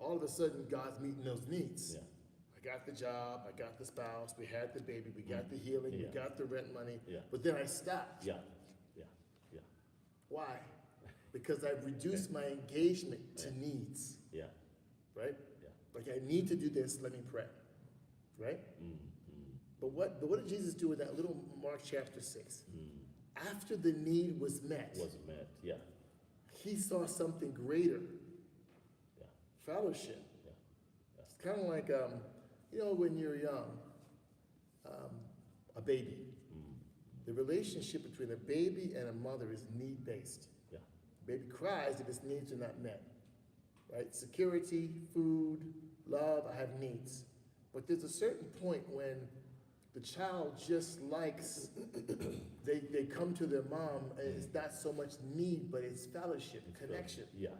all of a sudden God's meeting those needs. Yeah. I got the job, I got the spouse, we had the baby, we got the healing, we Yeah. got the rent money, Yeah. but then I stopped. Yeah. Yeah. Yeah. Why? Because I've reduced my engagement to needs, Yeah. right? Yeah. Like I need to do this, let me pray, right? But what did Jesus do in that little Mark chapter 6? After the need was met, Was met. Yeah. he saw something greater, Yeah. fellowship. Yeah. It's kind of like, when you're young, a baby. The relationship between a baby and a mother is need-based. Yeah. Baby cries if its needs are not met, right? Security, food, love, I have needs. But there's a certain point when the child just likes, they come to their mom, and it's not so much need, but it's fellowship, connection. Yeah.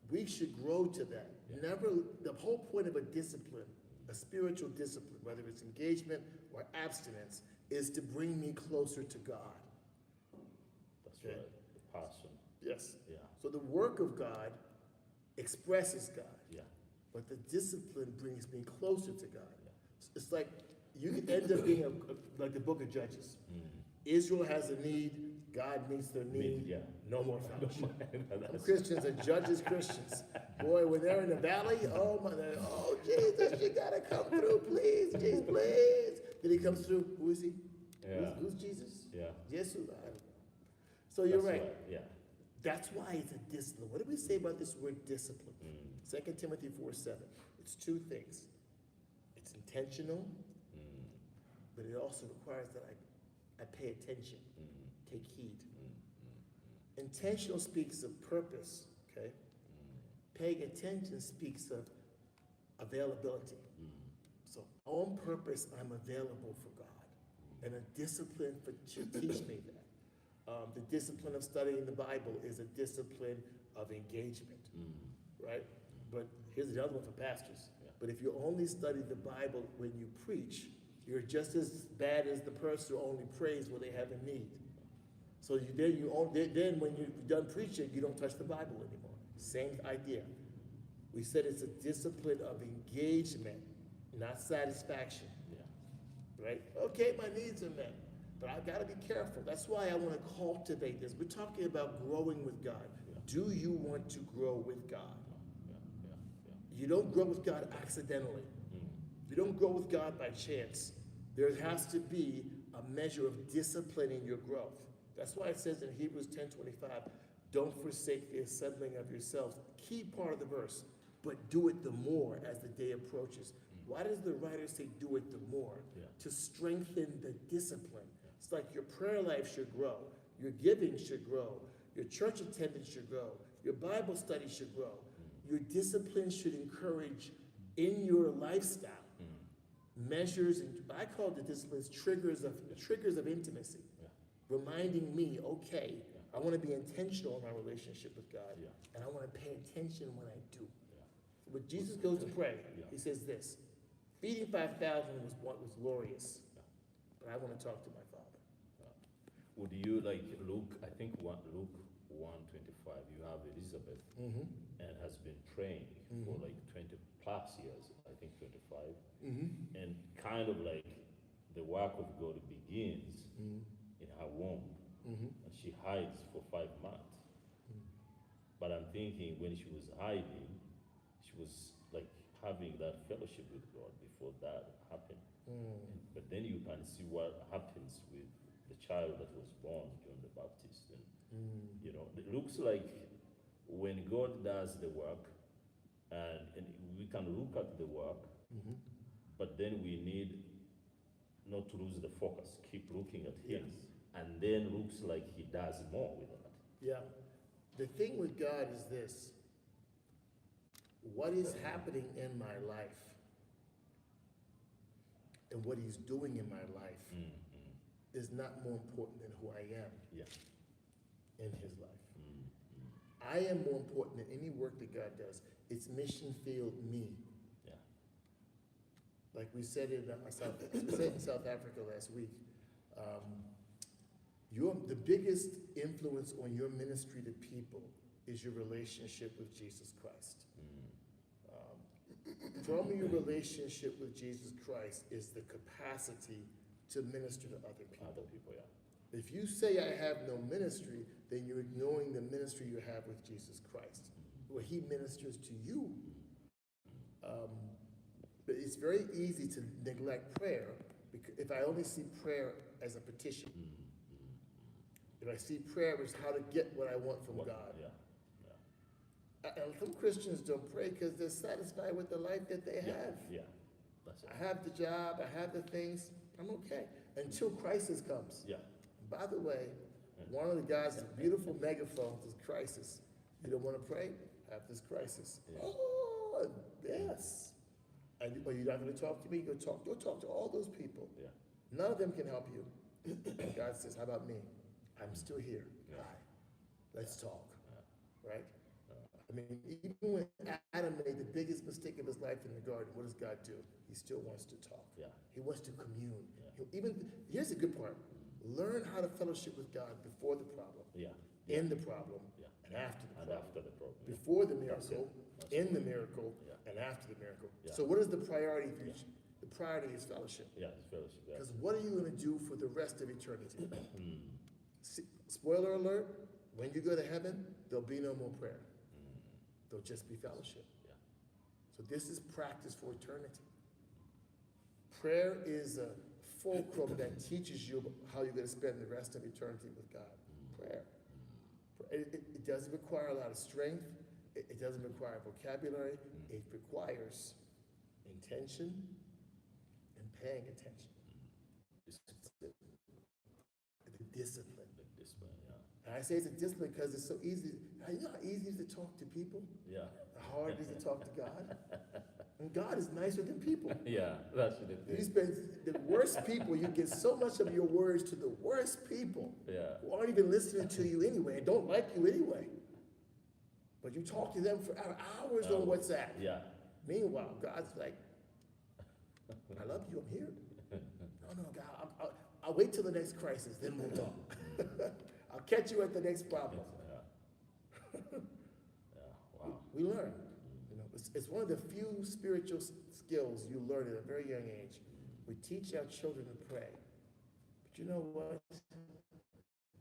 We should grow to that. Yeah. Never, the whole point of a discipline, a spiritual discipline, whether it's engagement or abstinence, is to bring me closer to God. That's Okay. right. The passion. Yes. Yeah. So the work of God expresses God, Yeah. but the discipline brings me closer to God. Yeah. It's like you could end up being like the book of Judges. Israel has a need, God meets their need. Yeah. No more fellowship. Some That's- Christians are judges Christians. Boy, when they're in the valley, oh Jesus, you gotta come through, please, Jesus, please. Then he comes through. Who is he? Yeah. Who's Jesus? Yeah. Jesus. I don't know. So you're That's right. Yeah. That's why it's a discipline. What do we say about this word discipline? 2 Timothy 4:7. It's two things. It's intentional, but it also requires that I pay attention, take heed. Intentional speaks of purpose, okay? Paying attention speaks of availability. So on purpose, I'm available for God. And a discipline should teach me that. The discipline of studying the Bible is a discipline of engagement, right? But here's the other one for pastors. Yeah. But if you only study the Bible when you preach, you're just as bad as the person who only prays when they have a need. So then when you're done preaching, you don't touch the Bible anymore. Same idea. We said it's a discipline of engagement, not satisfaction. Yeah. Right? Okay, my needs are met, but I've got to be careful. That's why I want to cultivate this. We're talking about growing with God. Yeah. Do you want to grow with God? Yeah. You don't grow with God accidentally. You don't grow with God by chance. There has to be a measure of discipline in your growth. That's why it says in Hebrews 10:25, don't forsake the assembling of yourselves. Key part of the verse, but do it the more as the day approaches. Why does the writer say do it the more? Yeah. To strengthen the discipline. It's like your prayer life should grow, your giving should grow, your church attendance should grow, your Bible study should grow. Your discipline should encourage in your lifestyle measures, and I call the disciplines triggers of intimacy. Yeah. Reminding me, okay, I want to be intentional in my relationship with God, Yeah. and I want to pay attention when I do. Yeah. When Jesus goes to pray, Yeah. he says this: feeding 5,000 was glorious, Yeah. but I want to talk to my Father. Would you like Luke? I think Luke 1:25. You have Elizabeth and has been praying for like 20 plus years. I think 25, and kind of like the work of God begins in her womb, and she hides for 5 months. But I'm thinking when she was hiding, she was like having that fellowship with God before that happened. But then you can see what happens with the child that was born, John the Baptist. And, it looks like when God does the work, and we can look at the work, but then we need not to lose the focus, keep looking at Him. Yes. And then looks like He does more with that. Yeah. The thing with God is this: what is happening in my life and what He's doing in my life is not more important than who I am Yeah. in His life. I am more important than any work that God does. It's mission field me. Yeah. Like we said in South Africa last week, the biggest influence on your ministry to people is your relationship with Jesus Christ. From your relationship with Jesus Christ is the capacity to minister to other people. Other people, yeah. If you say I have no ministry, then you're ignoring the ministry you have with Jesus Christ, where he ministers to you. But it's very easy to neglect prayer if I only see prayer as a petition. If I see prayer as how to get what I want from God. Yeah. And some Christians don't pray because they're satisfied with the life that they have. Yeah, that's it. I have the job, I have the things, I'm okay. Until crisis comes. Yeah. By the way, one of the guys with beautiful megaphones is crisis. You don't want to pray? Have this crisis. Yeah. Oh, yes. And you're not going to talk to me? Go talk to all those people. Yeah. None of them can help you. God says, how about me? I'm still here. Yeah. Hi. Let's talk. Yeah. Right? I mean, even when Adam made the biggest mistake of his life in the garden, what does God do? He still wants to talk. Yeah. He wants to commune. Yeah. Here's the good part. Learn how to fellowship with God before the problem, Yeah. in the problem, Yeah. and after the And problem. after the problem. Yeah. Before the That's miracle, it. in the miracle, Yeah. and after the miracle. Yeah. So what is the priority for Yeah. you? The priority is fellowship. Yeah, it's fellowship. Yeah. Because what are you going to do for the rest of eternity? Spoiler alert, when you go to heaven, there'll be no more prayer. There'll just be fellowship. Yeah. So this is practice for eternity. Prayer is a fulcrum that teaches you how you're going to spend the rest of eternity with God. Prayer. It doesn't require a lot of strength. It doesn't require vocabulary. It requires intention and paying attention. The discipline. The discipline, yeah. And I say it's a discipline because it's so easy. You know how easy it is to talk to people? Yeah. How hard it is to talk to God? And God is nicer than people. Yeah, that's the You thing. spend the worst people, you get so much of your words to the worst people Yeah. who aren't even listening to you anyway and don't like you anyway. But you talk to them for hours on WhatsApp. Yeah. Meanwhile, God's like, I love you, I'm here. No, God, I'll wait till the next crisis, then we'll talk. I'll catch you at the next problem. Yeah. Yeah. Wow. We learn. You know, it's one of the few spiritual skills you learn at a very young age. We teach our children to pray. But you know what?